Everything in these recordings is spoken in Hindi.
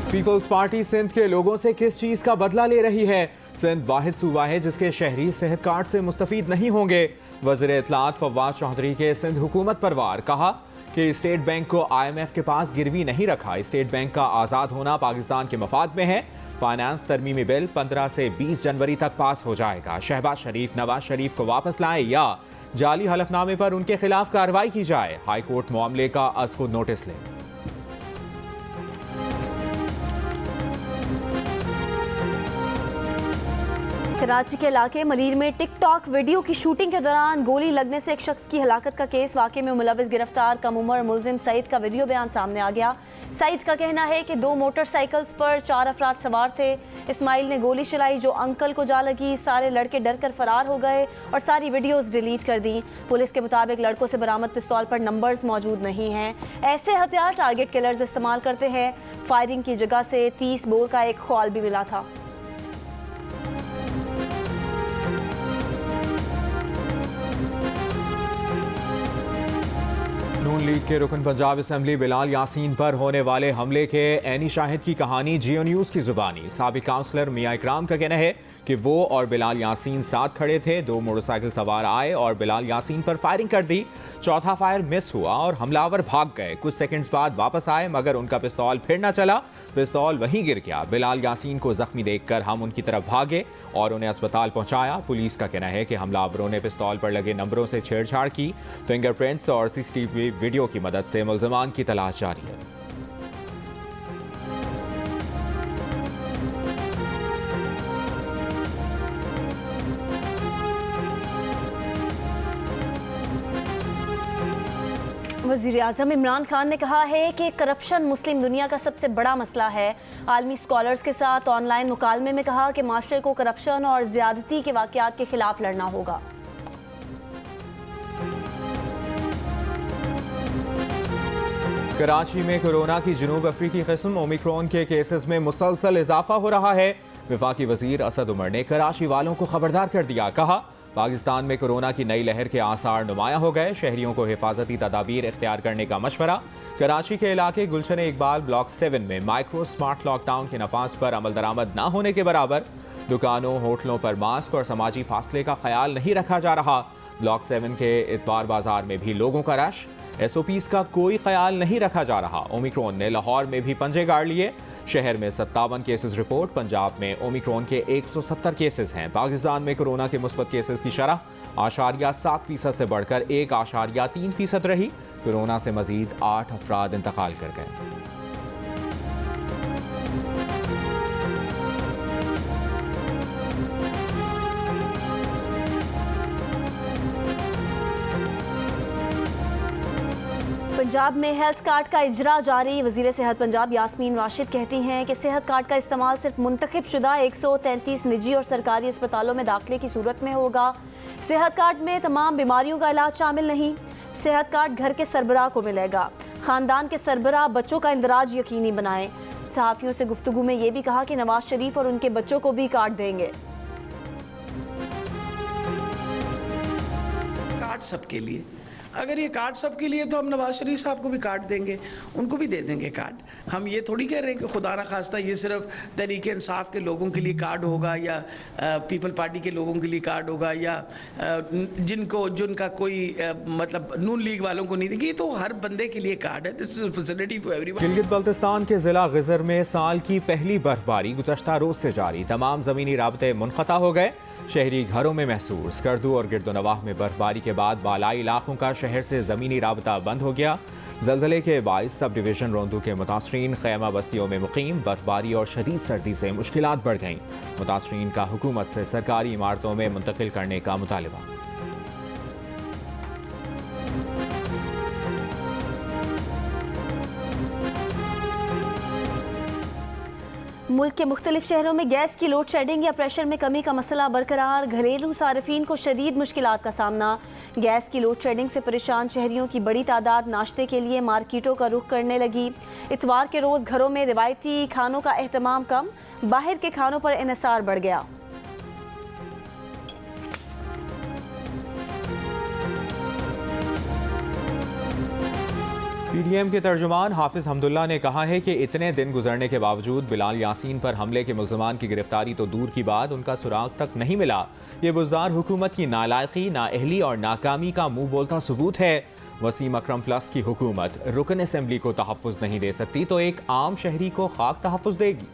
पीपल्स पार्टी सिंध के लोगों से किस चीज का बदला ले रही है? सिंध वाहिद सूबा है जिसके शहरी सेहत कार्ड से मुस्तफीद नहीं होंगे। वज़ीर इत्तलात फवाद चौधरी के सिंध हुकूमत पर वार, कहा कि स्टेट बैंक को IMF के पास गिरवी नहीं रखा। स्टेट बैंक का आज़ाद होना पाकिस्तान के मफाद में है। फाइनेंस तरमीमी बिल 15 से 20 जनवरी तक पास हो जाएगा। शहबाज शरीफ नवाज शरीफ को वापस लाएं या जाली हलफनामे पर उनके खिलाफ कार्रवाई की जाए। हाई कोर्ट मामले का अज खुद नोटिस ले। कराची के इलाके मलीर में टिकटॉक वीडियो की शूटिंग के दौरान गोली लगने से एक शख्स की हलाकत का केस। वाक़े में मुलविस गिरफ्तार कम उम्र मुलजिम सईद का वीडियो बयान सामने आ गया। सईद का कहना है कि 2 मोटरसाइकिल्स पर 4 अफराद सवार थे। इस्माइल ने गोली चलाई जो अंकल को जा लगी। सारे लड़के डर कर फरार हो गए और सारी वीडियोस डिलीट कर दी। पुलिस के मुताबिक लड़कों से बरामद पिस्तौल पर नंबर्स मौजूद नहीं हैं। ऐसे हथियार टारगेट किलर्स इस्तेमाल करते हैं। फायरिंग की जगह से 30 बोर का एक ख्वाल भी मिला था। नून लीग के रुकन पंजाब असम्बली बिलाल यासीन पर होने वाले हमले के ऐनी शाहिद की कहानी जियो न्यूज़ की जुबानी। साबिक काउंसलर मियां इकराम का कहना है कि वो और बिलाल यासीन साथ खड़े थे। 2 मोटरसाइकिल सवार आए और बिलाल यासीन पर फायरिंग कर दी। चौथा फायर मिस हुआ और हमलावर भाग गए। कुछ सेकंड्स बाद वापस आए मगर उनका पिस्तौल फिर न चला। पिस्तौल वहीं गिर गया। बिलाल यासीन को जख्मी देखकर हम उनकी तरफ भागे और उन्हें अस्पताल पहुंचाया। पुलिस का कहना है कि हमलावरों ने पिस्तौल पर लगे नंबरों से छेड़छाड़ की। फिंगरप्रिंट्स और CCTV वीडियो की मदद से मुल्ज़िमान की तलाश जारी है। वज़ीर आज़म इमरान खान ने कहा है कि करप्शन मुस्लिम दुनिया का सबसे बड़ा मसला है। आलमी स्कॉलर्स के साथ ऑनलाइन मुकालमे में कहा कि माशरे को करप्शन और ज़्यादती के वाक़यात के खिलाफ लड़ना होगा। कराची में कोरोना की जनूब अफ्रीकी किस्म ओमिक्रॉन के केसेस में मुसलसल इजाफा हो रहा है। वफाकी वजीर असद उमर ने कराची वालों को खबरदार कर दिया। कहा पाकिस्तान में कोरोना की नई लहर के आसार नुमाया हो गए। शहरियों को हिफाजती तदाबीर इख्तियार करने का मशवरा। कराची के इलाके गुलशन इकबाल ब्लॉक 7 में माइक्रो स्मार्ट लॉकडाउन के नफाज पर अमल दरामद न होने के बराबर। दुकानों होटलों पर मास्क और समाजी फासले का ख्याल नहीं रखा जा रहा। ब्लॉक 7 के इतवार बाजार में भी लोगों का रश। SOPs का कोई ख्याल नहीं रखा जा रहा। ओमिक्रॉन ने लाहौर में भी पंजे गाड़ लिए। शहर में 57 केसेस रिपोर्ट। पंजाब में ओमिक्रॉन के 170 केसेस हैं। पाकिस्तान में कोरोना के मुस्बत केसेस की शरह 8.7% से बढ़कर 1.3% रही। कोरोना से मजीद 8 अफराद इंतकाल कर गए। पंजाब में हेल्थ कार्ड का इजरा जारी। वज़ीर सेहत पंजाब यास्मीन राशिद कहती हैं कि सेहत कार्ड का इस्तेमाल सिर्फ मुंतखब शुदा 133 निजी और सरकारी अस्पतालों में दाखिले की सूरत में होगा। सेहत कार्ड में तमाम बीमारियों का इलाज शामिल नहीं। सेहत कार्ड घर के सरबराह को मिलेगा। ख़ानदान के सरबराह बच्चों का इंदराज यकीनी बनाएं। सहाफ़ियों से गुफ्तगू में ये भी कहा कि नवाज शरीफ और उनके बच्चों को भी कार्ड देंगे। कार्ड सबके लिए, अगर ये कार्ड सबके लिए तो हम नवाज शरीफ साहब को भी कार्ड देंगे, उनको भी दे देंगे कार्ड। हम ये थोड़ी कह रहे हैं कि खुदा ना खास्ता ये सिर्फ तहरीक इंसाफ के लोगों के लिए कार्ड होगा या पीपल पार्टी के लोगों के लिए कार्ड होगा या जिनका कोई मतलब नून लीग वालों को नहीं देंगे। तो हर बंदे के लिए कार्ड है। This is facility for everyone. Gilgit Baltistan के जिला गिजर में साल की पहली बर्फबारी गुज़श्ता रोज से जारी। तमाम ज़मीनी राबते मुनक़ता हो गए। शहरी घरों में महसूस। स्कर्दू और गिरदोनवाह में बर्फबारी के बाद बालाई इलाकों का शहर से ज़मीनी राबता बंद हो गया। ज़लज़ले के बाइस सब डिवीज़न रोंदू के मुतासरीन ख़ैमा बस्तियों में मुकीम। बर्फबारी और शदीद सर्दी से मुश्किलात बढ़ गईं। मुतासरीन का हुकूमत से सरकारी इमारतों में मुंतकिल करने का मुतालबा। मुल्क के मुख्तलिफ शहरों में गैस की लोड शेडिंग या प्रेशर में कमी का मसला बरकरार। घरेलू सार्फिन को शदीद मुश्किलात का सामना। गैस की लोड शेडिंग से परेशान शहरियों की बड़ी तादाद नाश्ते के लिए मार्केटों का रुख करने लगी। इतवार के रोज़ घरों में रिवायती खानों का एहतमाम कम। बाहर के खानों पर इन्हिसार बढ़ गया। पीडीएम के तर्जुमान हाफिज हमदुल्ला ने कहा है कि इतने दिन गुजरने के बावजूद बिलाल यासीन पर हमले के मुल्ज़मान की गिरफ्तारी तो दूर की बात, उनका सुराग तक नहीं मिला। ये बुज़दार हुकूमत की नालायकी, नाअहली और नाकामी का मुंह बोलता सबूत है। वसीम अकरम प्लस की हुकूमत रुकन असेंबली को तहफ़्फ़ुज़ नहीं दे सकती तो एक आम शहरी को खाक तहफ़्फ़ुज़ देगी।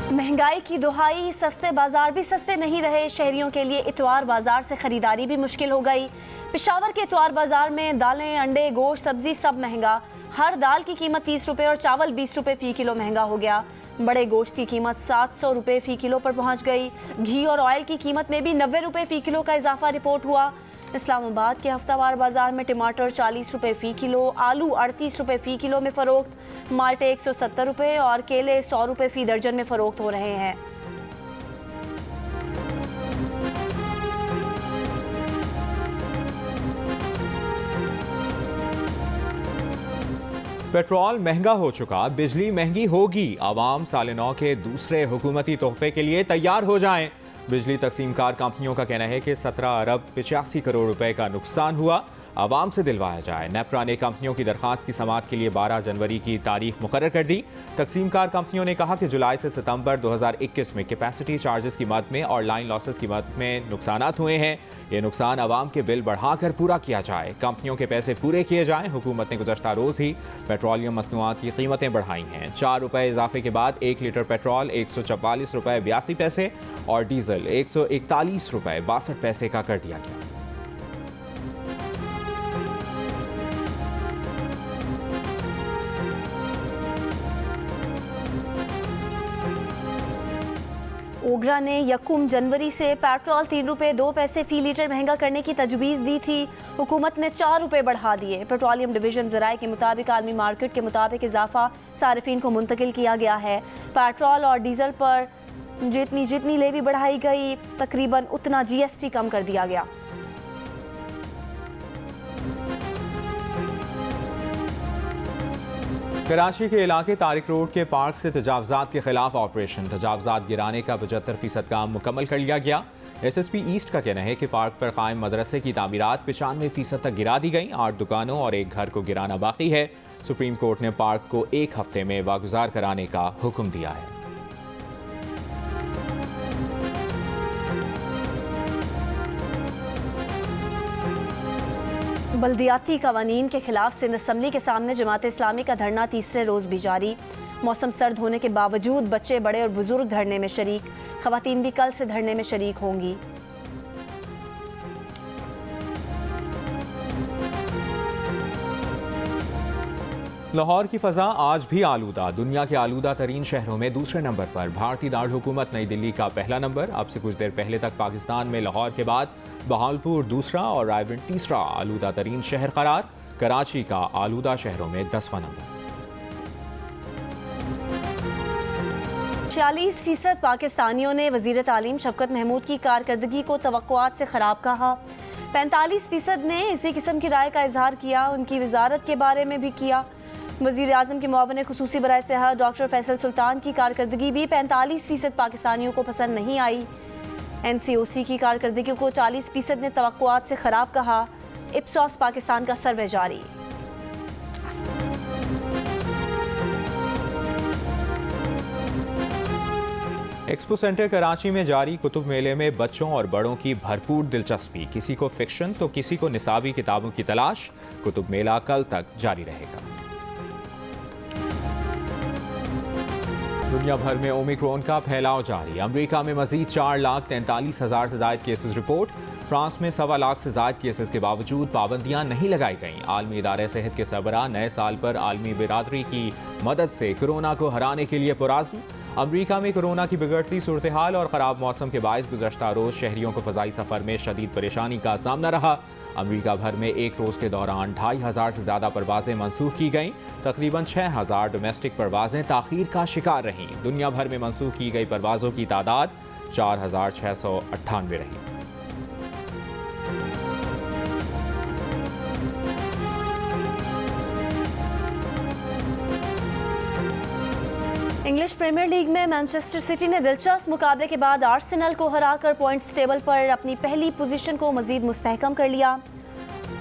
महंगाई की दुहाई, सस्ते बाजार भी सस्ते नहीं रहे। शहरियों के लिए इतवार बाजार से खरीदारी भी मुश्किल हो गई। पेशावर के इतवार बाजार में दालें, अंडे, गोश्त, सब्जी सब महंगा। हर दाल की कीमत 30 रुपये और चावल 20 रुपये फ़ी किलो महंगा हो गया। बड़े गोश्त की कीमत 700 रुपये फ़ी किलो पर पहुंच गई। घी और ऑयल की कीमत में भी 90 रुपये फ़ी किलो का इजाफा रिपोर्ट हुआ। इस्लामाबाद के हफ्तावार बाजार में टमाटर 40 रुपये फ़ी किलो, आलू 38 रुपये फ़ी किलो में फ़रोख्त, माल्टे 170 रुपये और केले 100 रुपये फ़ी दर्जन में फ़रोख्त हो रहे हैं। पेट्रोल महंगा हो चुका, बिजली महंगी होगी। आवाम साल 9 के दूसरे हुकूमती तोहफे के लिए तैयार हो जाएं। बिजली तकसीमकार कंपनियों का कहना है कि 17 अरब 85 करोड़ रुपए का नुकसान हुआ, आवाम से दिलवाया जाए। नेपरा ने कंपनियों की दरखास्त की समाअत के लिए 12 जनवरी की तारीख मुकर्रर कर दी। तकसीमकार कंपनियों ने कहा कि जुलाई से सितंबर 2021 में कैपेसिटी चार्जेस की मद में और लाइन लॉसेस की मद में नुकसानात हुए हैं। ये नुकसान आवाम के बिल बढ़ाकर पूरा किया जाए, कंपनियों के पैसे पूरे किए जाएं। हुकूमत ने गुज़श्ता रोज़ ही पेट्रोलियम मसनूआत की कीमतें बढ़ाई हैं। 4 रुपये इजाफे के बाद 1 लीटर पेट्रोल 144 रुपये 82 पैसे और डीजल 141 रुपये 62 पैसे का कर दिया गया। ओगरा ने 1 जनवरी से पेट्रोल 3 रुपये 2 पैसे फ़ी लीटर महंगा करने की तजवीज़ दी थी। हुकूमत ने 4 रुपये बढ़ा दिए। पेट्रोलियम डिवीज़न ज़राए के मुताबिक आलमी मार्केट के मुताबिक इजाफा सारिफीन को मुंतकिल किया गया है। पेट्रोल और डीजल पर जितनी लेवी बढ़ाई गई, तकरीबन उतना GST कम कर दिया गया। कराची के इलाके तारिक रोड के पार्क से तजावजात के खिलाफ ऑपरेशन, तजावजात गिराने का 75% काम मुकम्मल कर लिया गया। SSP ईस्ट का कहना है कि पार्क पर कायम मदरसे की तामीरात 95% तक गिरा दी गई। 8 दुकानों और एक घर को गिराना बाकी है। सुप्रीम कोर्ट ने पार्क को 1 हफ्ते में वागुजार कराने का हुक्म दिया है। बल्दियाती कवानीन के खिलाफ सिंध असम्बली के सामने जमात इस्लामी का धरना तीसरे रोज़ भी जारी। मौसम सर्द होने के बावजूद बच्चे, बड़े और बुजुर्ग धरने में शरीक। खवातीन भी कल से धरने में शरीक होंगी। लाहौर की फ़ज़ा आज भी आलूदा, दुनिया के आलूदा तरीन शहरों में दूसरे नंबर पर। भारतीय दारकूमत नई दिल्ली का पहला नंबर। अब से कुछ देर पहले तक पाकिस्तान में लाहौर के बाद बहावलपुर दूसरा और रायबरेली तीसरा आलूदा तरीन शहर करार। कराची का आलूदा शहरों में 10वां नंबर। 46% पाकिस्तानियों ने वज़ीर तालीम शफ़कत महमूद की कारकर्दगी को तवक्कुआत से ख़राब कहा। 45% ने इसी किस्म की राय का इजहार किया। उनकी वजारत के बारे में भी किया। वज़ीर आज़म के मुआविन खुसूसी बराए सेहत डॉक्टर फैसल सुल्तान की कारकर्दगी भी 45% पाकिस्तानियों को पसंद नहीं आई। NCOC की कारकर्दगी को 40% ने तवक्कुआत से ख़राब कहा। इप्सॉस पाकिस्तान का सर्वे जारी। एक्सपो सेंटर कराची में जारी कुतुब मेले में बच्चों और बड़ों की भरपूर दिलचस्पी। किसी को फिक्शन तो किसी को निसाबी किताबों की तलाश। कुतुब मेला कल तक जारी रहेगा। दुनिया भर में ओमिक्रॉन का फैलाव जारी। अमेरिका में मजीद 4,43,000 से ज्यादा केसेस रिपोर्ट। फ्रांस में 1.25 लाख से ज्यादा केसेस के बावजूद पाबंदियां नहीं लगाई गईं। आलमी इदारे सेहत के सरबराह नए साल पर आलमी बिरादरी की मदद से कोरोना को हराने के लिए पुराज़्म। अमेरिका में कोरोना की बिगड़ती सूरत हाल और ख़राब मौसम के बायस गुज़श्ता रोज़ शहरियों को फ़ज़ाई सफ़र में शदीद परेशानी का सामना रहा। अमेरिका भर में एक रोज़ के दौरान 2,500 से ज़्यादा परवाज़ें मनसूख की गईं। तकरीबन 6,000 डोमेस्टिक परवाज़ें ताख़ीर का शिकार रहीं। दुनिया भर में मनसूख की गई परवाज़ों की तादाद 4,698 रही। इंग्लिश प्रीमियर लीग में मैनचेस्टर सिटी ने दिलचस्प मुकाबले के बाद आर्सेनल को हराकर पॉइंट्स टेबल पर अपनी पहली पोजीशन को मजीद मुस्तहकम कर लिया।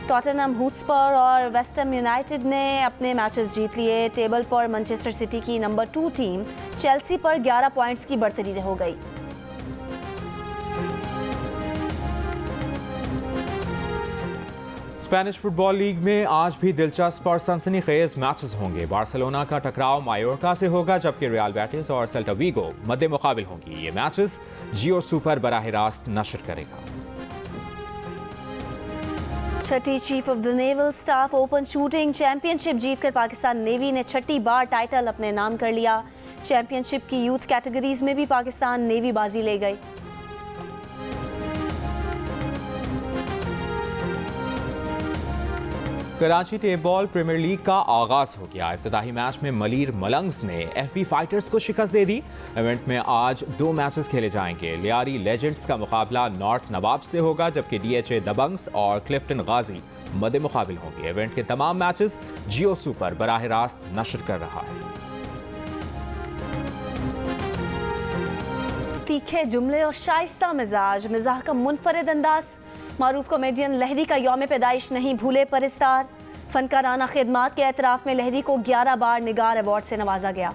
टॉटनहम हॉटस्पर और वेस्ट हैम यूनाइटेड ने अपने मैचेस जीत लिए। टेबल पर मैनचेस्टर सिटी की नंबर 2 टीम चेल्सी पर 11 पॉइंट्स की बढ़तरी हो गई। स्पेनिश फुटबॉल लीग में आज भी दिलचस्प और सनसनीखेज मैचेस होंगे। बार्सिलोना का टकराव मायोर्का से होगा, जबकि रियल बेटिस और सेल्टा विगो मद्दे मुकाबिल होंगी। ये मैचेस जियो सुपर बराह रास्त नशर करेगा। छठी chief of the naval staff open shooting championship जीतकर पाकिस्तान नेवी ने छठी बार टाइटल अपने नाम कर लिया। चैंपियनशिप की यूथ कैटेगरीज में भी पाकिस्तान नेवी बाजी ले गई। Karachi tape ball premier league का आगाज हो गया। इफ्तिताही मैच में मलीर मलंग्स ने एफबी फाइटर्स को शिकस्त दे दी। इवेंट में आज 2 मैचेस खेले जाएंगे। लियारी लेजेंड्स का मुकाबला नॉर्थ नवाब से होगा, जबकि डीएचए दबंग्स और क्लिफ्टन गाजी मद्दे मुकाबिल होंगे। इवेंट के तमाम मैचेस जियो सुपर बराह रास्त नशर कर रहा है। तीखे जुमले और शाइस्ता मिजाज, मिजाह का मुनफरिद अंदाज। मारूफ कॉमेडियन लहरी का यौम पैदाइश नहीं भूले परिस्तार। फनकाराना खिदमात के एतराफ में लहरी को 11 बार निगार अवार्ड से नवाजा गया।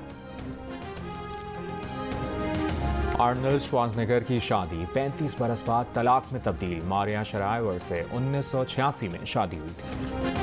आर्नल्ड श्वार्ज़नेगर की शादी 35 बरस बाद तलाक में तब्दील। मारिया शराइवर से 1986 में शादी हुई थी।